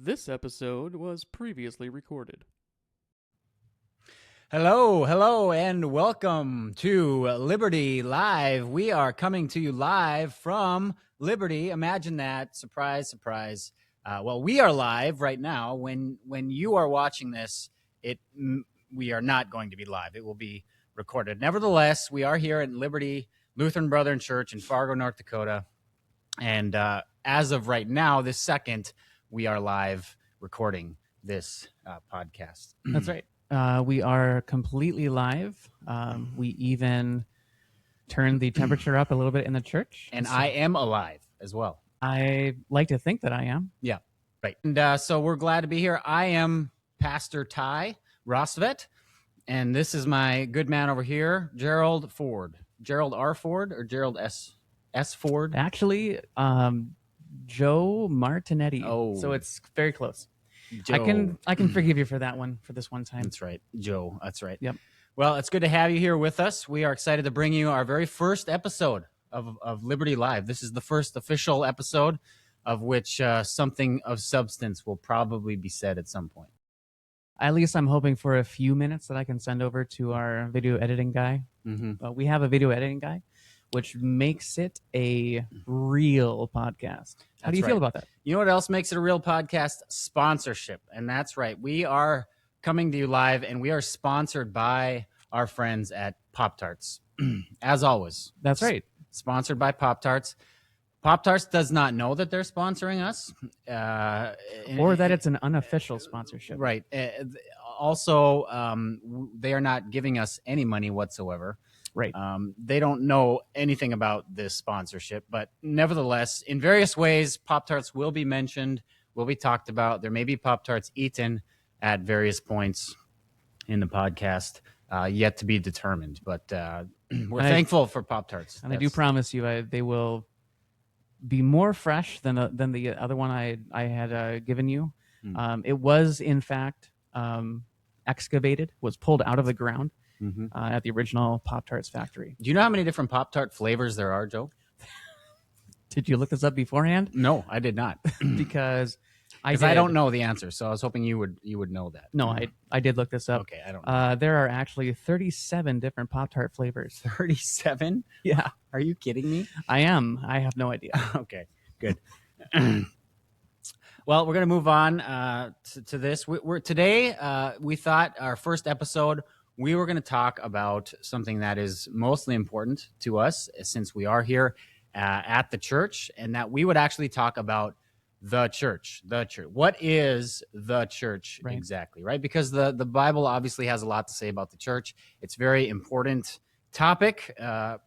This episode was previously recorded. Hello, and welcome to Liberty Live. We are coming to you live from Liberty. Imagine that. Surprise, surprise. Well, we are live right now. When you are watching this, we are not going to be live. It will be recorded. Nevertheless, we are here at Liberty Lutheran Brethren Church in Fargo, North Dakota. And as of right now, this second, we are live recording this podcast. That's right. We are completely live. We even turned the temperature up a little bit in the church. And I am alive as well. I like to think that I am. Yeah, right. And so we're glad to be here. I am Pastor Ty Rosvet, and this is my good man over here, Gerald Ford. Gerald R. Ford or Gerald S. Ford? Actually, Joe Martinetti. Oh. So it's very close. Joe. I can forgive you for that one, for this one time. That's right. Joe. That's right. Yep. Well, it's good to have you here with us. We are excited to bring you our very first episode of Liberty Live. This is the first official episode of which something of substance will probably be said at some point. At least I'm hoping for a few minutes that I can send over to our video editing guy. Mm-hmm. We have a video editing guy, which makes it a real podcast. How do you feel about that? You know what else makes it a real podcast? Sponsorship. And that's right. We are coming to you live, and we are sponsored by our friends at Pop-Tarts. As always. That's right. Sponsored by Pop-Tarts. Pop-Tarts does not know that they're sponsoring us. Or that it's an unofficial sponsorship. Right. Also, they are not giving us any money whatsoever. Right. They don't know anything about this sponsorship, but nevertheless, in various ways, Pop-Tarts will be mentioned, will be talked about. There may be Pop-Tarts eaten at various points in the podcast, yet to be determined. But we're thankful for Pop-Tarts. And I do promise you, they will be more fresh than the other one I had given you. It was, in fact, excavated, was pulled out of the ground. Mm-hmm. At the original Pop-Tarts factory. Do you know how many different Pop-Tart flavors there are, Joe? Did you look this up beforehand? No, I did not. Because I don't know the answer, so I was hoping you would know that. No, I did look this up. Okay, I don't know. There are actually 37 different Pop-Tart flavors. 37? Yeah. Are you kidding me? I am. I have no idea. Okay, good. Well, we're going to move on to this. Today, we thought our first episode, we were going to talk about something that is mostly important to us since we are here at the church, and that we would actually talk about the church. The church. What is the church exactly, right? Because the Bible obviously has a lot to say about the church. It's a very important topic,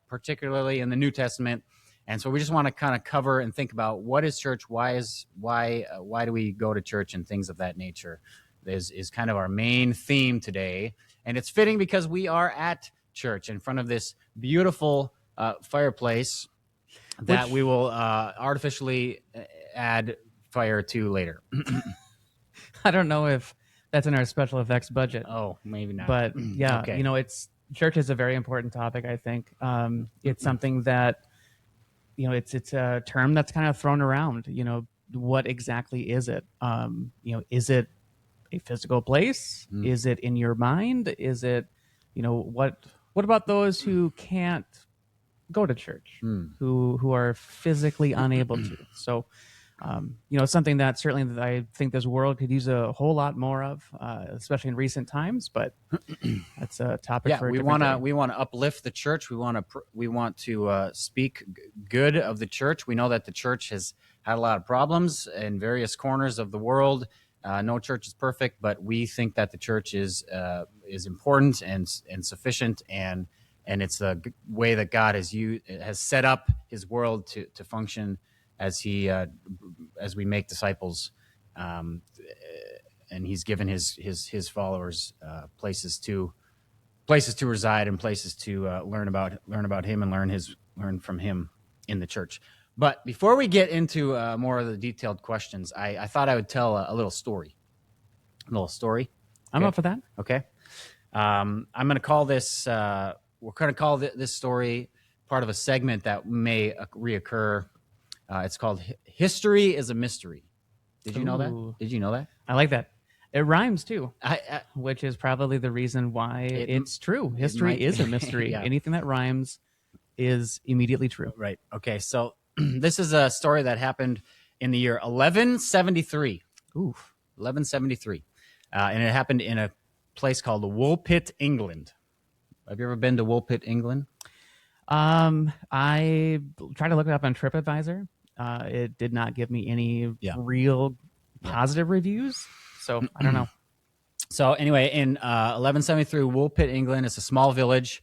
particularly in the New Testament. And so we just want to kind of cover and think about what is church, why do we go to church, and things of that nature is kind of our main theme today. And it's fitting because we are at church in front of this beautiful fireplace that we will artificially add fire to later. I don't know if that's in our special effects budget. Oh, maybe not. But yeah, okay. Church is a very important topic, I think. It's something that, it's a term that's kind of thrown around. What exactly is it? Is it a physical place? Is it in your mind? Is it, what about those who can't go to church, who are physically unable to? So, something that certainly that I think this world could use a whole lot more of, especially in recent times. But that's a topic for a different day. We want to uplift the church. We want to speak good of the church. We know that the church has had a lot of problems in various corners of the world. No church is perfect, but we think that the church is important and sufficient, and it's the way that God has set up His world to function as we make disciples, and He's given His followers places to reside and places to learn about Him and learn from Him in the church. But before we get into more of the detailed questions, I thought I would tell a little story. I'm up for that. Okay. I'm going to call this. We're going to call this story part of a segment that may reoccur. It's called "History is a Mystery." Did you know that? Ooh, Did you know that? I like that. It rhymes too, I which is probably the reason why it it's true. it History might is a mystery. yeah. Anything that rhymes is immediately true. Right. Okay. So this is a story that happened in the year 1173. Oof. 1173. And it happened in a place called Woolpit, England. Have you ever been to Woolpit, England? I tried to look it up on TripAdvisor. It did not give me any Yeah. real Yeah. positive reviews, so I don't know. So anyway, in 1173, Woolpit, England, it's a small village.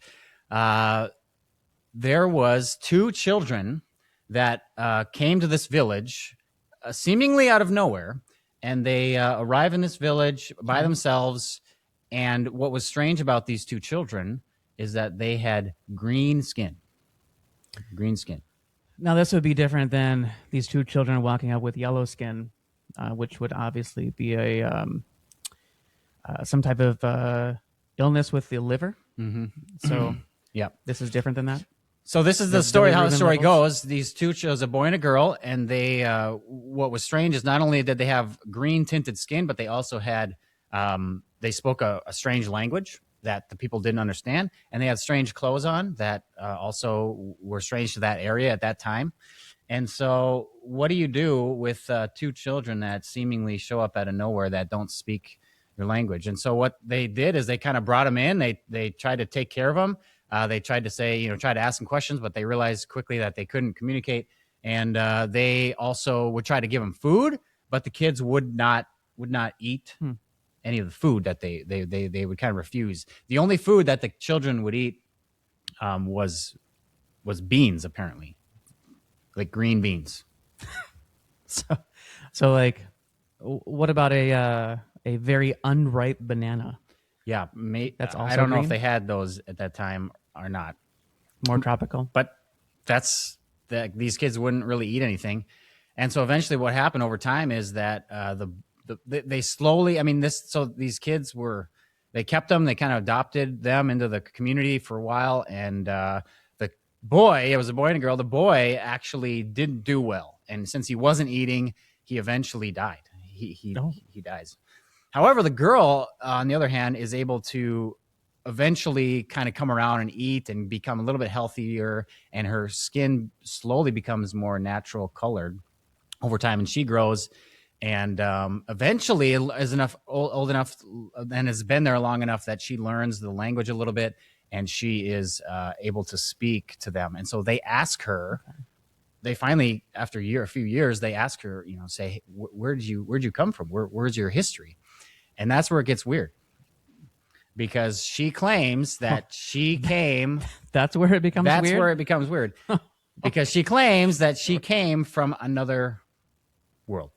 There was two children that came to this village seemingly out of nowhere, and they arrive in this village by themselves. And what was strange about these two children is that they had green skin. Green skin. Now this would be different than these two children walking up with yellow skin, which would obviously be a some type of illness with the liver. So Yeah. this is different than that. So this is the The story. How the bilirubin story levels? goes: these two chose a boy and a girl, and they. What was strange is not only did they have green tinted skin, but they also had. They spoke a strange language that the people didn't understand, and they had strange clothes on that also were strange to that area at that time. And so, what do you do with two children that seemingly show up out of nowhere that don't speak your language? And so, what they did is they kind of brought them in. They tried to take care of them. They tried to say, try to ask them questions, but they realized quickly that they couldn't communicate. And they also would try to give them food, but the kids would not eat any of the food that they would kind of refuse. The only food that the children would eat was beans, apparently, like green beans. So, so like, what about a very unripe banana? Yeah, That's I also don't know if green? they had those at that time or not, More tropical. but that's that these kids wouldn't really eat anything. And so eventually what happened over time is that they slowly, I mean, these kids they kept them, they kind of adopted them into the community for a while. And the boy, it was a boy and a girl, the boy actually didn't do well. And since he wasn't eating, he eventually died. He dies. However, the girl, on the other hand, is able to eventually kind of come around and eat and become a little bit healthier, and her skin slowly becomes more natural colored over time, and she grows and eventually is old enough and has been there long enough that she learns the language a little bit, and she is able to speak to them. And so they ask her. Okay. They finally, after a few years, they ask her, say, where'd you come from? Where's your history? And that's where it gets weird, because she claims that she came. That's where it becomes weird. That's where it becomes weird, because she claims that she came from another world.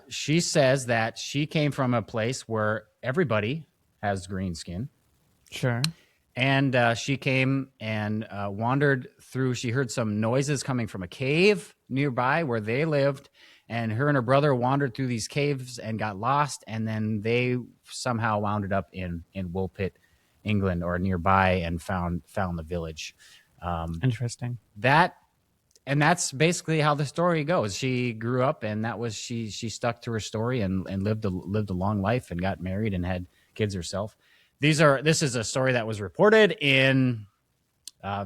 She says that she came from a place where everybody has green skin. Sure. And she came and wandered through. She heard some noises coming from a cave nearby where they lived. And her and her brother wandered through these caves and got lost. And then they somehow wound up in Woolpit, England, or nearby, and found the village. Interesting. That's basically how the story goes. She grew up, and that was she stuck to her story and lived a long life and got married and had kids herself. This is a story that was reported in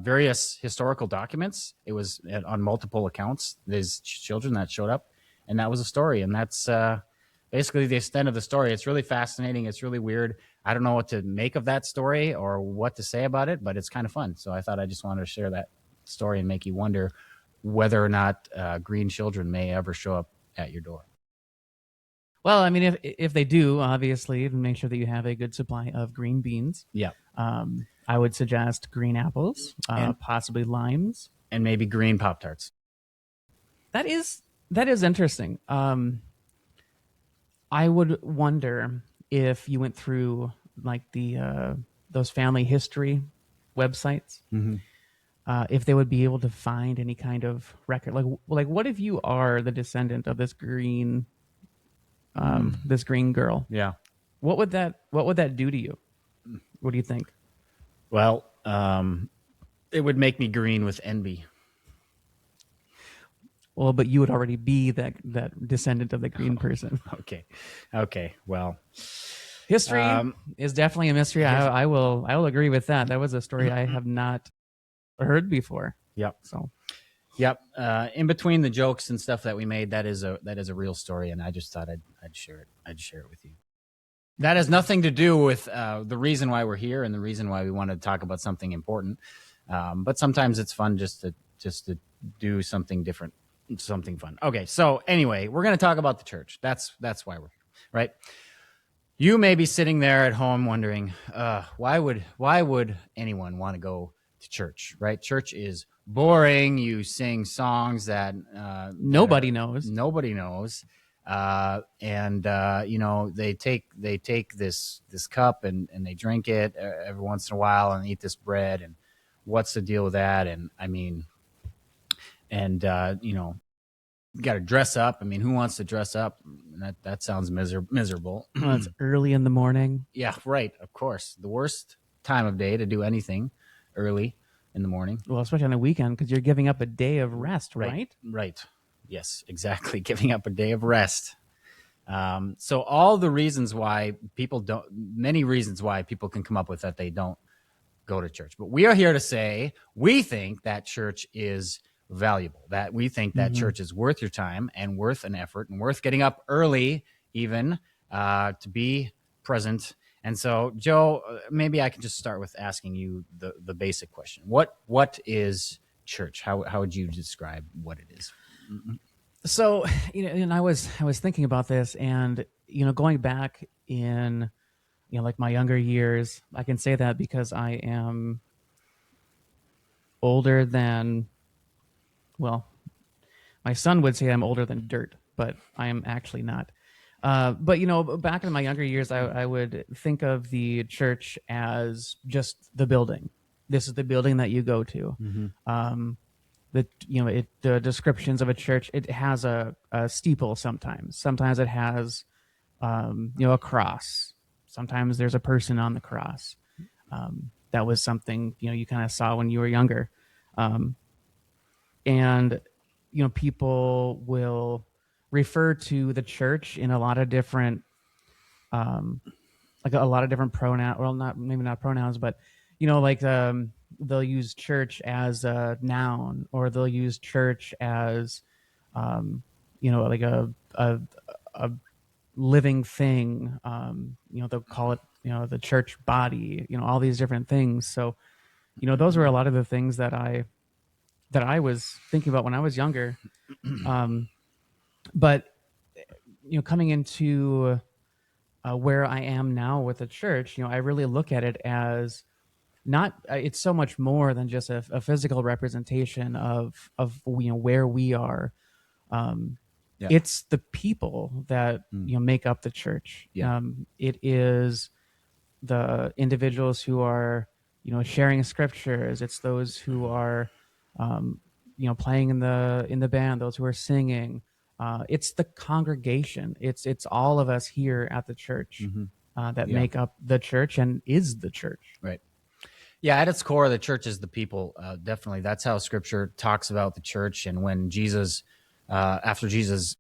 various historical documents. It was on multiple accounts. There's children that showed up, and that was a story. And that's basically the extent of the story. It's really fascinating. It's really weird. I don't know what to make of that story or what to say about it, but it's kind of fun. So I thought I just wanted to share that story and make you wonder whether or not green children may ever show up at your door. Well, I mean, if they do, obviously, make sure that you have a good supply of green beans. Yeah. I would suggest green apples, possibly limes, and maybe green Pop-Tarts. That is interesting. I would wonder if you went through like those family history websites, if they would be able to find any kind of record. Like what if you are the descendant of this green girl? Yeah. What would that do to you? What do you think? Well, it would make me green with envy. Well, but you would already be that descendant of the green person. Okay. Okay. Well, History um, is definitely a mystery. his, I will agree with that. That was a story I have not heard before. yep. So Yep. In between the jokes and stuff that we made, that is a real story, and I just thought I'd share it. I'd share it with you. That has nothing to do with the reason why we're here and the reason why we want to talk about something important. But sometimes it's fun just to do something different, something fun. Okay. So anyway, we're going to talk about the church. That's why we're here, right? You may be sitting there at home wondering, why would anyone want to go to church, right? Church is boring. You sing songs nobody knows. nobody knows, and they take this cup and they drink it every once in a while and eat this bread, and what's the deal with that? And I mean, and you got to dress up. I mean, who wants to dress up? That sounds miserable. Well, it's early in the morning. Yeah, right. Of course, the worst time of day to do anything early in the morning. Well, especially on the weekend because you're giving up a day of rest, right? Right. Yes, exactly. Giving up a day of rest. So all the reasons why many reasons why people can come up with that they don't go to church. But we are here to say we think that church is valuable, that we think that church is worth your time and worth an effort and worth getting up early even to be present. And so, Joe, maybe I can just start with asking you the basic question. What is church? How would you describe what it is? So, and I was thinking about this, and going back in like my younger years, I can say that because I am older than, well, my son would say I'm older than dirt, but I am actually not. But back in my younger years, I would think of the church as just the building. This is the building that you go to. The descriptions of a church, it has a steeple sometimes it has a cross, sometimes there's a person on the cross. That was something you kind of saw when you were younger. And people will refer to the church in a lot of different like a lot of different pronouns, well, not maybe not pronouns, but they'll use church as a noun, or they'll use church as like a living thing. They'll call it the church body, all these different things. So those were a lot of the things that I was thinking about when I was younger. But coming into where I am now with the church, I really look at it as not. It's so much more than just a physical representation of where we are. Yeah. It's the people that make up the church. Yeah. It is the individuals who are sharing scriptures. It's those who are playing in the band, those who are singing. It's the congregation. It's all of us here at the church that make up the church and is the church. Right. Yeah, at its core, the church is the people. Definitely, that's how Scripture talks about the church. And when Jesus, after Jesus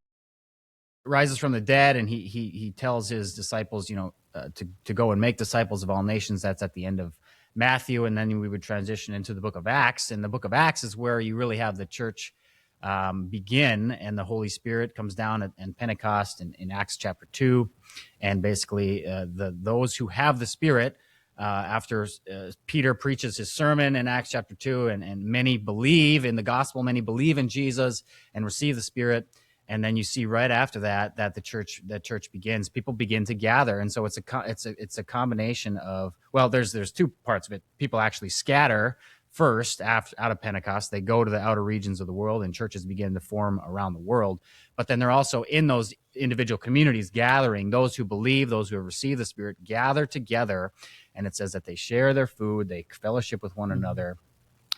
rises from the dead, and he tells his disciples, to go and make disciples of all nations. That's at the end of Matthew, and then we would transition into the book of Acts. And the book of Acts is where you really have the church begin, and the Holy Spirit comes down at Pentecost in Acts chapter 2, and basically those who have the Spirit. After Peter preaches his sermon in Acts chapter 2, and many believe in the gospel, many believe in Jesus and receive the Spirit. And then you see right after that the church begins. People begin to gather, and so it's a combination of, well, there's two parts of it. People actually scatter first out of Pentecost. They go to the outer regions of the world, and churches begin to form around the world. But then they're also in those individual communities gathering. Those who believe, those who have received the Spirit, gather together, and it says that they share their food, they fellowship with one another,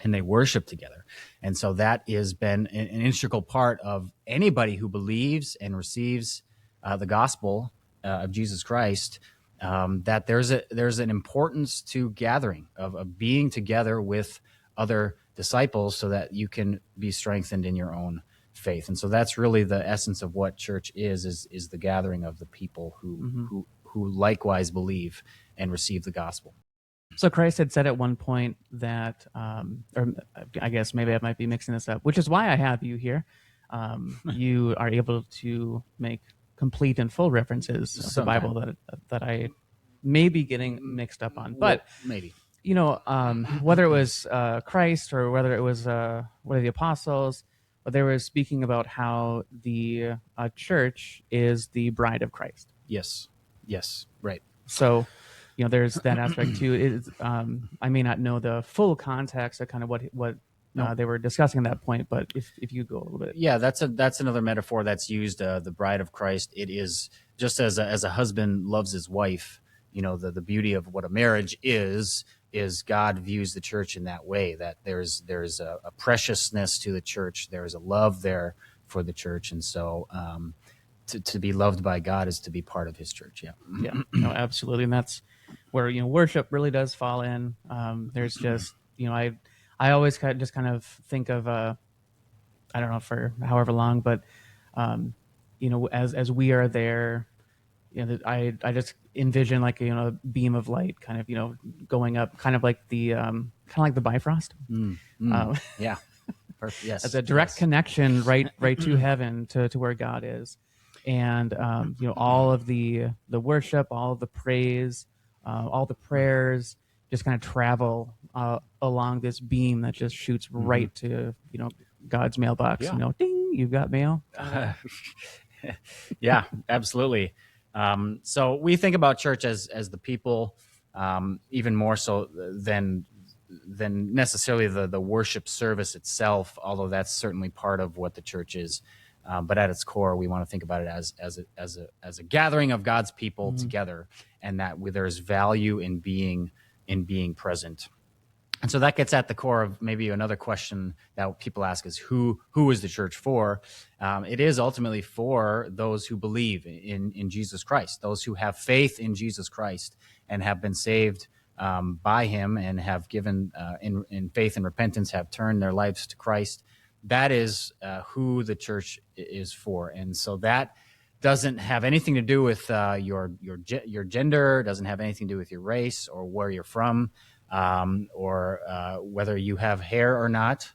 and they worship together. And so that has been an integral part of anybody who believes and receives the gospel of Jesus Christ, that there's an importance to gathering, of being together with other disciples so that you can be strengthened in your own faith. And so that's really the essence of what church is the gathering of the people who likewise believe and receive the gospel. So Christ had said at one point that, or I guess maybe I might be mixing this up, which is why I have you here. You are able to make complete and full references of the Bible that I may be getting mixed up on. But maybe, whether it was Christ or whether it was one of the apostles, but they were speaking about how the church is the bride of Christ. Yes, right. So, there's that aspect too. I may not know the full context of kind of what they were discussing at that point, but if you go a little bit, yeah, that's another metaphor that's used. The bride of Christ. It is just as a husband loves his wife. The beauty of what a marriage is God views the church in that way. That there's a preciousness to the church. There is a love there for the church, and so. To be loved by God is to be part of His church. Yeah, no, absolutely, and that's where worship really does fall in. There's just I always kind of think of I don't know for however long, but as we are there, I just envision like a beam of light, kind of going up, kind of like the Bifrost. Yeah, perfect. Yes, as a direct connection right to heaven to where God is. And all of the worship, all of the praise, all the prayers just kind of travel along this beam that just shoots right to God's mailbox. Yeah. Ding, you've got mail. Yeah, absolutely. So we think about church as the people, even more so than necessarily the worship service itself, although that's certainly part of what the church is. But at its core, we want to think about it as a gathering of God's people together, and that there's value in being present. And so that gets at the core of maybe another question that people ask is who is the church for? It is ultimately for those who believe in Jesus Christ, those who have faith in Jesus Christ and have been saved by Him and have given in faith and repentance, have turned their lives to Christ. That is who the church is for, and so that doesn't have anything to do with your gender, doesn't have anything to do with your race or where you're from, or whether you have hair or not.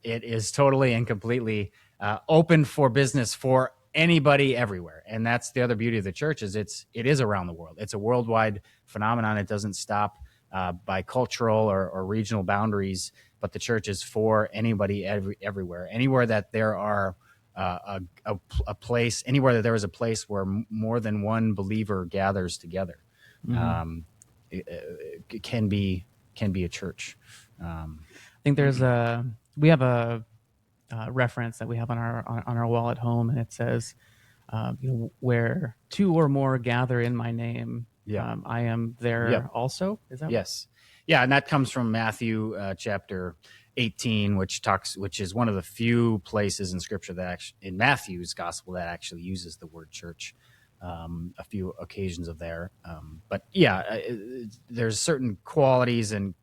It is totally and completely open for business for anybody everywhere, and that's the other beauty of the church is it is around the world. It's a worldwide phenomenon. It doesn't stop by cultural or regional boundaries. But the church is for anybody everywhere. Anywhere that there are a place, anywhere that there is a place where more than one believer gathers together, it can be a church. I think we have a reference that we have on our wall at home, and it says, where two or more gather in my name, I am there also. Is that yes? Yeah, and that comes from Matthew chapter 18, which is one of the few places in Scripture that in Matthew's gospel that actually uses the word church. A few occasions of there, but yeah, there's certain qualities and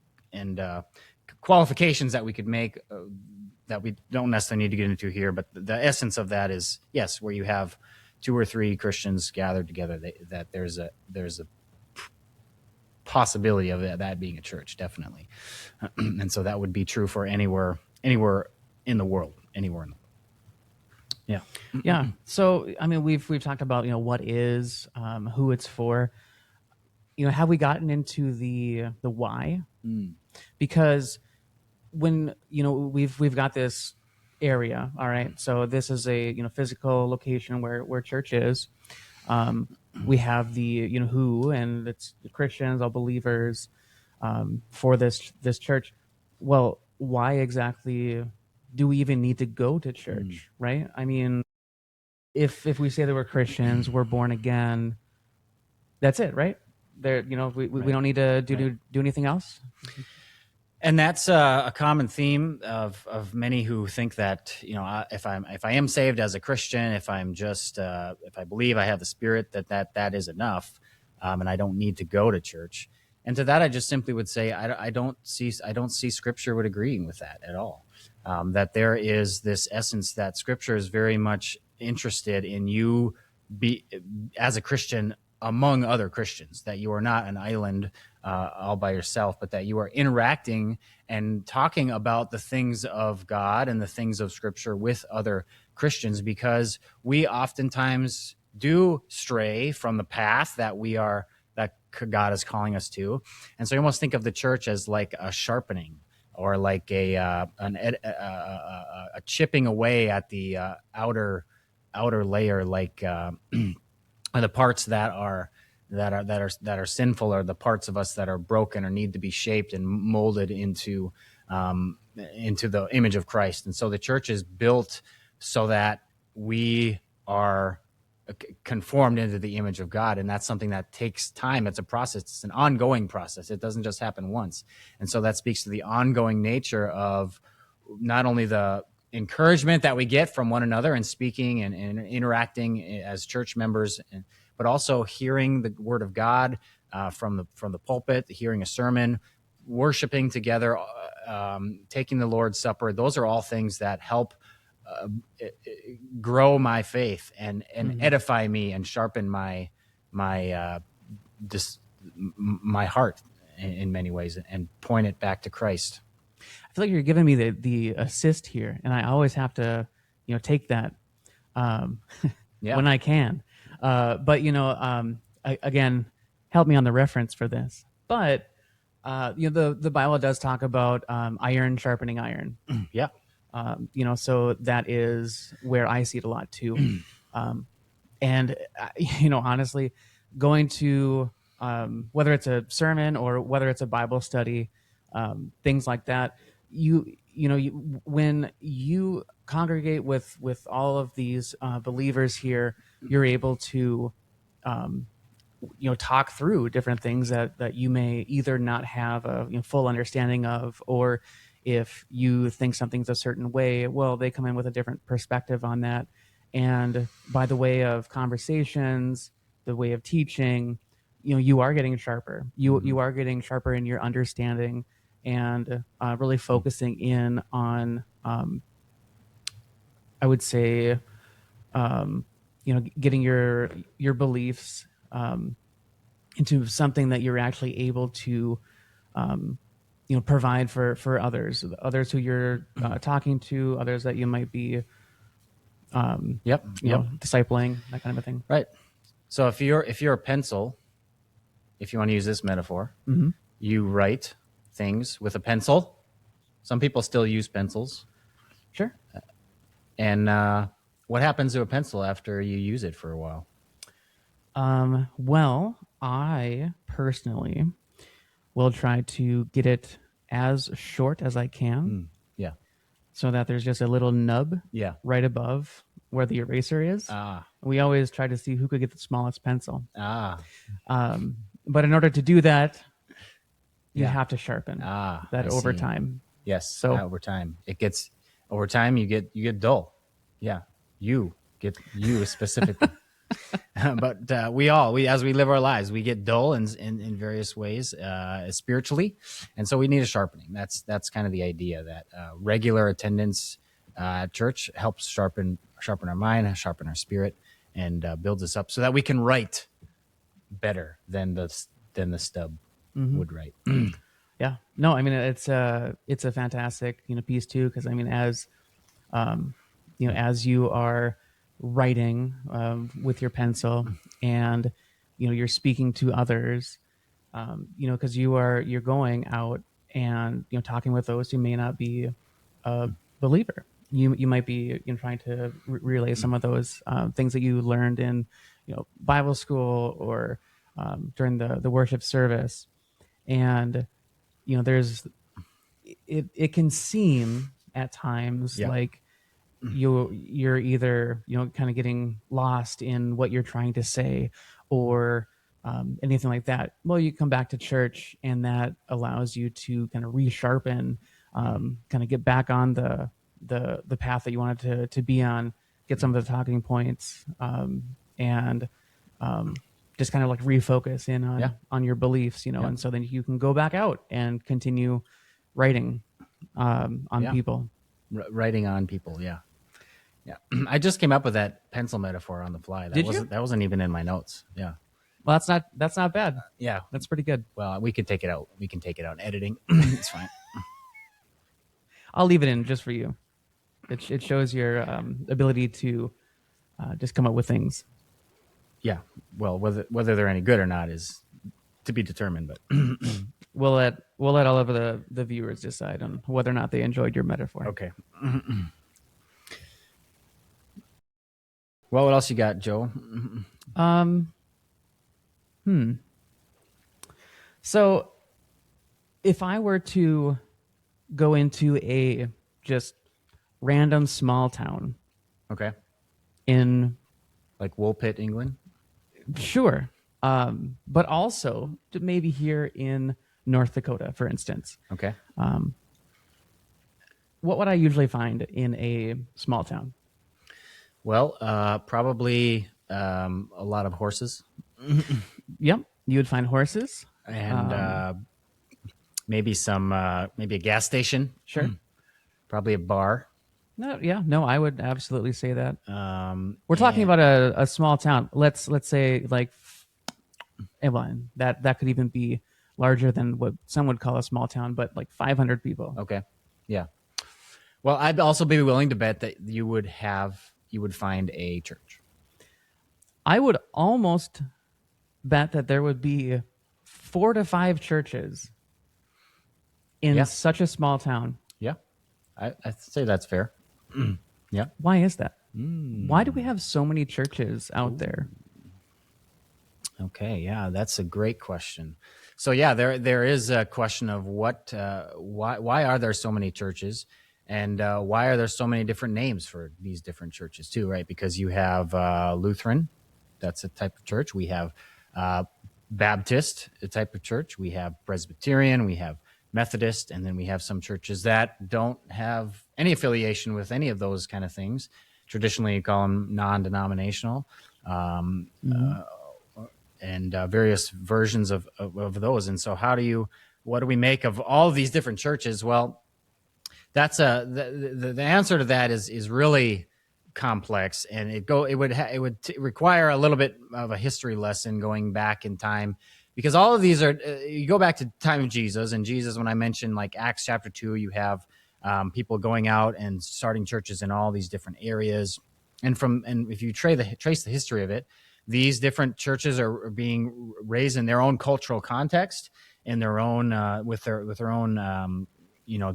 qualifications that we could make that we don't necessarily need to get into here. But the essence of that is yes, where you have two or three Christians gathered together, that there's a possibility of that being a church, definitely. And so that would be true for anywhere in the world. Yeah. So I mean, we've talked about what is, who it's for. Have we gotten into the why? Because when we've got this area, all right. So this is a physical location where church is. We have the who, and it's the Christians, all believers, for this church. Well, why exactly do we even need to go to church, right? I mean, if we say that we're Christians, we're born again, that's it, right? There, we don't need to do anything else. And that's a common theme of many who think that if I am saved as a Christian, if I'm just if I believe I have the Spirit, that is enough, and I don't need to go to church. And to that, I just simply would say I don't see Scripture would agreeing with that at all. that there is this essence that Scripture is very much interested in you be as a Christian among other Christians, that you are not an island all by yourself, but that you are interacting and talking about the things of God and the things of Scripture with other Christians, because we oftentimes do stray from the path that God is calling us to. And so you almost think of the church as like a sharpening, or like a chipping away at the outer layer, like the parts that are sinful, or the parts of us that are broken or need to be shaped and molded into the image of Christ. And so the church is built so that we are conformed into the image of God, and that's something that takes time. It's a process. It's an ongoing process. It doesn't just happen once. And so that speaks to the ongoing nature of not only the encouragement that we get from one another and speaking and interacting as church members, but also hearing the word of God from the pulpit, hearing a sermon, worshiping together, taking the Lord's Supper. Those are all things that help grow my faith and edify me and sharpen my heart in many ways, and point it back to Christ. I feel like you're giving me the assist here, and I always have to, take that when I can. But again, help me on the reference for this. But the Bible does talk about iron sharpening iron. Yeah. So that is where I see it a lot too. And honestly, going to whether it's a sermon or whether it's a Bible study, things like that, when you congregate with all of these believers here, you're able to talk through different things that you may either not have a full understanding of, or if you think something's a certain way, well, they come in with a different perspective on that. And by the way of conversations, the way of teaching, you are getting sharper. You are getting sharper in your understanding, and really focusing in on, I would say, getting your beliefs into something that you're actually able to provide for others who you're talking to, others that you might be discipling, that kind of a thing. Right. So if you're a pencil, if you want to use this metaphor, you write things with a pencil. Some people still use pencils. Sure. And what happens to a pencil after you use it for a while? Well, I personally will try to get it as short as I can. Yeah. So that there's just a little nub right above where the eraser is. We always try to see who could get the smallest pencil. But in order to do that, you have to sharpen that over time. Yes. So over time, you get dull. Yeah. You specifically. But we as we live our lives, we get dull in various ways, spiritually, and so we need a sharpening. That's kind of the idea, that regular attendance at church helps sharpen our mind, sharpen our spirit, and builds us up so that we can write better than the stub would write. Yeah. No, I mean, it's a fantastic piece too, because I mean, as you are writing with your pencil, and you're speaking to others, because you're going out and talking with those who may not be a believer. You might be trying to relay some of those things that you learned in Bible school, or during the worship service. And there's it can seem at times like you're either kind of getting lost in what you're trying to say, or anything like that. Well, you come back to church, and that allows you to kind of resharpen, kind of get back on the path that you wanted to be on, get some of the talking points, and just kind of like refocus in on your beliefs, and so then you can go back out and continue writing on people. writing on people. Yeah. Yeah. I just came up with that pencil metaphor on the fly. Did you? That wasn't even in my notes. Yeah. Well, that's not bad. Yeah. That's pretty good. Well, we can take it out. We can take it out in editing. It's fine. I'll leave it in just for you. It shows your ability to just come up with things. Yeah. Well, whether they're any good or not is to be determined, but We'll let all of the viewers decide on whether or not they enjoyed your metaphor. okay. Well, what else you got, Joe? So, if I were to go into a just random small town Okay. in, Like Woolpit, England? sure, but also maybe here in North Dakota, for instance, Okay. what would I usually find in a small town? Well, probably a lot of horses Yep, you would find horses. and maybe maybe a gas station, Sure. probably a bar. No, I would absolutely say that. We're And- talking about a small town. Let's say like, well, that could even be larger than what some would call a small town, but like 500 people. Okay. Yeah. Well, I'd also be willing to bet that you would find a church. I would almost bet that there would be 4 to 5 churches in Yeah. such a small town. Yeah. I'd say that's fair. Yeah. Why is that? Why do we have so many churches out there? Okay, yeah, that's a great question. So yeah, there is a question of why are there so many churches, and why are there so many different names for these different churches too, right? Because you have Lutheran, that's a type of church. We have Baptist, a type of church. We have Presbyterian. We have Methodist, and then we have some churches that don't have any affiliation with any of those kind of things. Traditionally, you call them non-denominational. And various versions of those. And so what do we make of all of these different churches? Well, that's the answer to that is really complex, and it would require a little bit of a history lesson going back in time, because all of these are you go back to the time of Jesus, and Jesus, when I mentioned like Acts chapter 2, you have people going out and starting churches in all these different areas, and if you trace the history of it, these different churches are being raised in their own cultural context, in their own with their own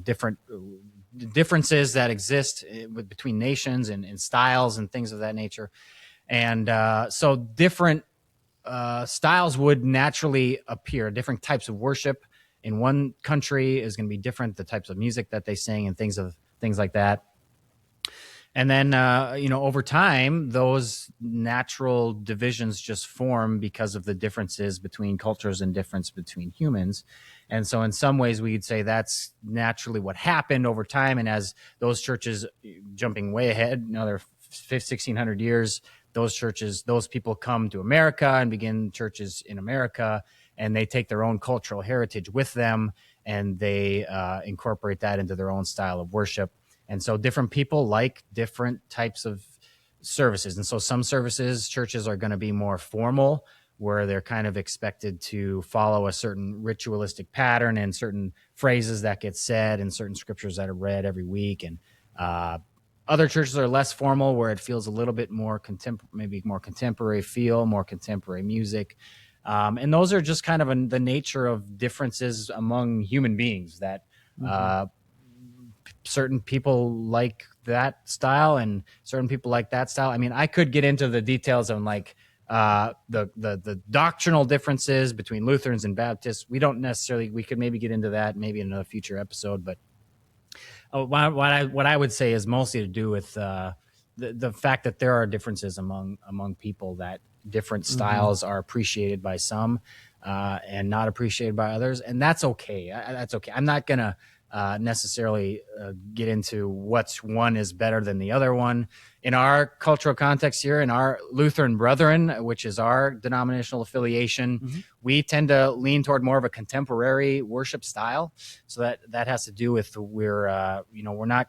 different differences that exist between nations and styles and things of that nature, and so different styles would naturally appear. Different types of worship in one country is going to be different. The types of music that they sing and things like that. And then, over time, those natural divisions just form because of the differences between cultures and difference between humans. And so in some ways, we could say that's naturally what happened over time. And as those churches, jumping way ahead, another 1,600 years, those people come to America and begin churches in America, and they take their own cultural heritage with them, and they incorporate that into their own style of worship. And so different people like different types of services. And so some churches are going to be more formal, where they're kind of expected to follow a certain ritualistic pattern and certain phrases that get said and certain scriptures that are read every week. And other churches are less formal, where it feels a little bit more maybe more contemporary feel, more contemporary music. And those are just kind of the nature of differences among human beings, that certain people like that style and certain people like that style. I mean, I could get into the details on like the doctrinal differences between Lutherans and Baptists. We could maybe get into that maybe in another future episode, but what I would say is mostly to do with the fact that there are differences among people, that different styles are appreciated by some and not appreciated by others, and that's okay. That's okay. I'm not gonna necessarily get into which one is better than the other one. In our cultural context here, in our Lutheran Brethren, which is our denominational affiliation, we tend to lean toward more of a contemporary worship style. So that has to do with we're not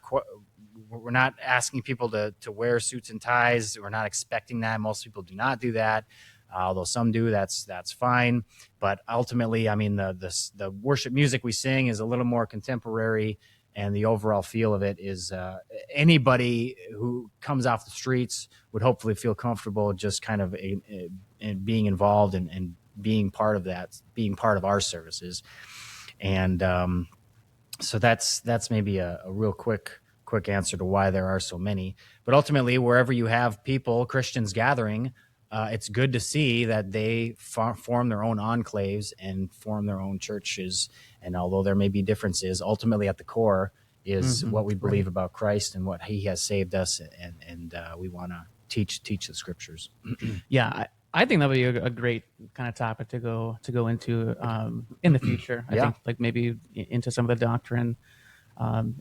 we're not asking people to wear suits and ties. We're not expecting that. Most people do not do that. Although some do, that's fine. But ultimately, I mean, the worship music we sing is a little more contemporary, and the overall feel of it is anybody who comes off the streets would hopefully feel comfortable just kind of in being involved and being part of that, being part of our services. And so that's maybe a real quick answer to why there are so many. But ultimately, wherever you have people, Christians gathering, it's good to see that they form their own enclaves and form their own churches. And although there may be differences, ultimately at the core is what we believe about Christ and what He has saved us, and we want to teach the Scriptures. Yeah, I think that would be a great kind of topic to go into in the future. I think like maybe into some of the doctrine,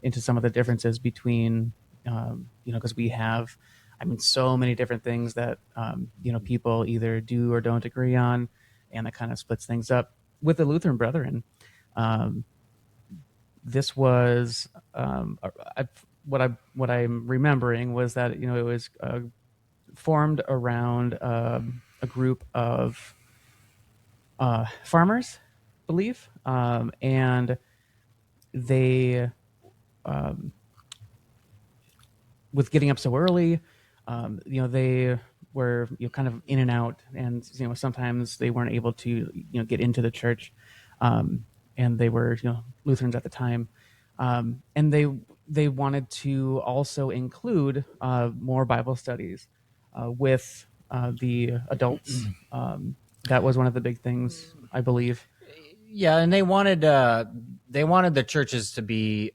into some of the differences between because we have, I mean, so many different things that people either do or don't agree on, and that kind of splits things up. With the Lutheran Brethren, this was what I'm remembering was that it was formed around a group of farmers, I believe, and they, with getting up so early, they were kind of in and out, and sometimes they weren't able to get into the church, and they were Lutherans at the time, and they wanted to also include more Bible studies with the adults. That was one of the big things, I believe. Yeah, and they wanted the churches to be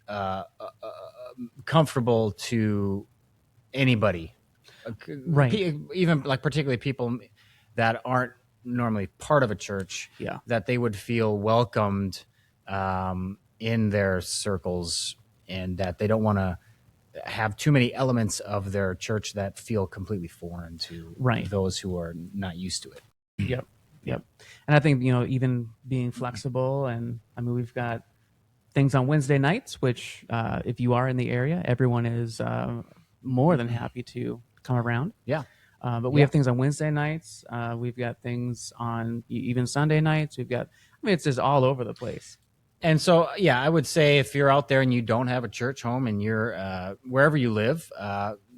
comfortable to anybody, Right. Even like particularly people that aren't normally part of a church. Yeah. That they would feel welcomed in their circles, and that they don't want to have too many elements of their church that feel completely foreign to those who are not used to it. Yep. And I think, even being flexible, and I mean, we've got things on Wednesday nights, which if you are in the area, everyone is more than happy to come around. Yeah. But we have things on Wednesday nights. We've got things on even Sunday nights. It's just all over the place. And so, I would say if you're out there and you don't have a church home and you're wherever you live,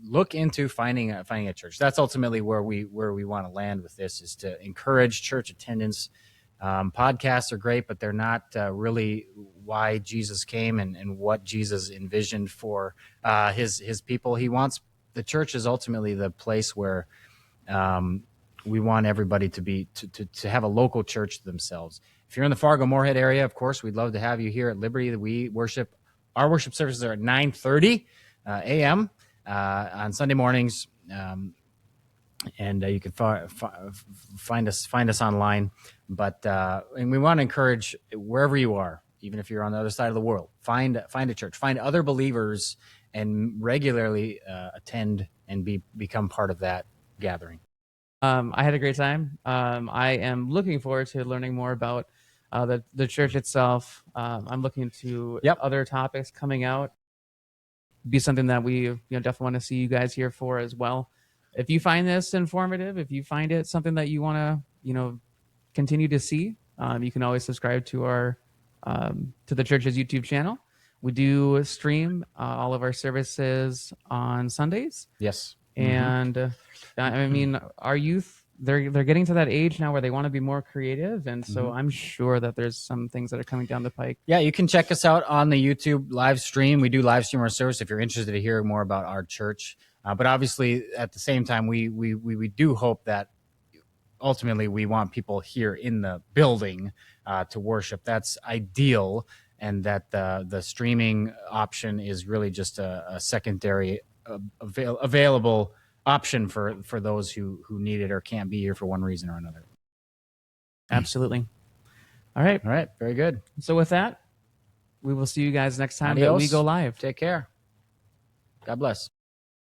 look into finding a church. That's ultimately where we want to land with this, is to encourage church attendance. Podcasts are great, but they're not really why Jesus came and what Jesus envisioned for his people. He wants the church is ultimately the place where we want everybody to have a local church themselves. If you're in the Fargo-Moorhead area, of course, we'd love to have you here at Liberty. Our worship services are at 9:30 a.m. On Sunday mornings, and you can find us online. But and we want to encourage, wherever you are, even if you're on the other side of the world, find a church, find other believers, and regularly attend and become part of that gathering. I had a great time. I am looking forward to learning more about the church itself. I'm looking to other topics coming out. Be something that we definitely want to see you guys here for as well. If you find this informative, if you find it something that you want to continue to see, you can always subscribe to our to the church's YouTube channel. We do stream all of our services on Sundays. Yes. And I mean, our youth, they're getting to that age now where they want to be more creative, and so I'm sure that there's some things that are coming down the pike. Yeah, you can check us out on the YouTube live stream. We do live stream our service if you're interested to hear more about our church. But obviously, at the same time, we do hope that ultimately we want people here in the building to worship. That's ideal, and that the streaming option is really just a secondary available option for those who need it or can't be here for one reason or another. Absolutely. All right. Very good. So with that, we will see you guys next time Adios. that we go live. Take care. God bless.